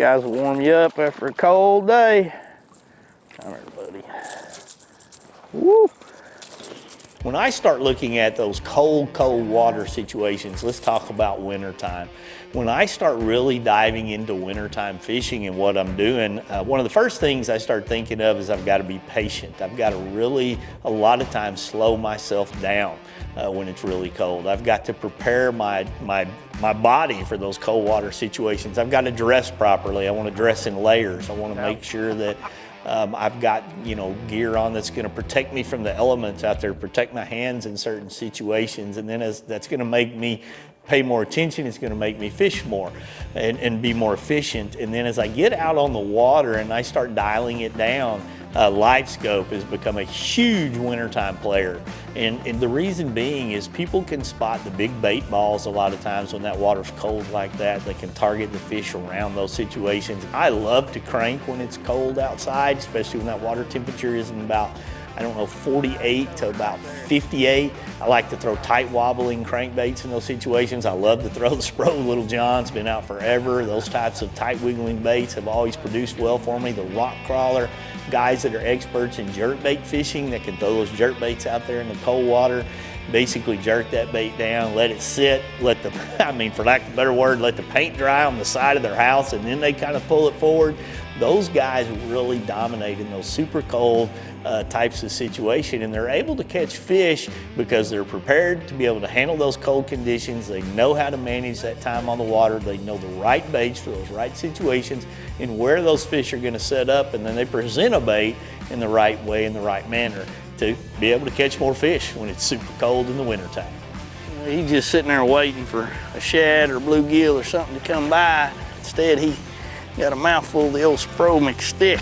guys will warm you up after a cold day. Come here, buddy. Woo. When I start looking at those cold water situations, let's talk about wintertime. When I start really diving into wintertime fishing and what I'm doing, one of the first things I start thinking of is I've got to be patient. I've got to really, a lot of times, slow myself down when it's really cold. I've got to prepare my body for those cold water situations. I've got to dress properly. I want to dress in layers. I want to make sure that I've got, gear on that's going to protect me from the elements out there, protect my hands in certain situations, and then that's going to make me pay more attention. It's going to make me fish more and be more efficient. And then as I get out on the water and I start dialing it down, light scope has become a huge wintertime player. And the reason being is people can spot the big bait balls a lot of times when that water's cold like that. They can target the fish around those situations. I love to crank when it's cold outside, especially when that water temperature is in about, 48 to about 58. I like to throw tight wobbling crankbaits in those situations. I love to throw the SPRO Little John's, been out forever. Those types of tight wiggling baits have always produced well for me. The rock crawler, guys that are experts in jerkbait fishing that can throw those jerkbaits out there in the cold water, basically jerk that bait down, let it sit, let the, for lack of a better word, let the paint dry on the side of their house, and then they kind of pull it forward. Those guys really dominate in those super cold types of situation, and they're able to catch fish because they're prepared to be able to handle those cold conditions. They know how to manage that time on the water. They know the right baits for those right situations and where those fish are going to set up, and then they present a bait in the right way, in the right manner to be able to catch more fish when it's super cold in the wintertime. He's just sitting there waiting for a shad or bluegill or something to come by. Instead, he got a mouthful of the old SPRO mixed stick.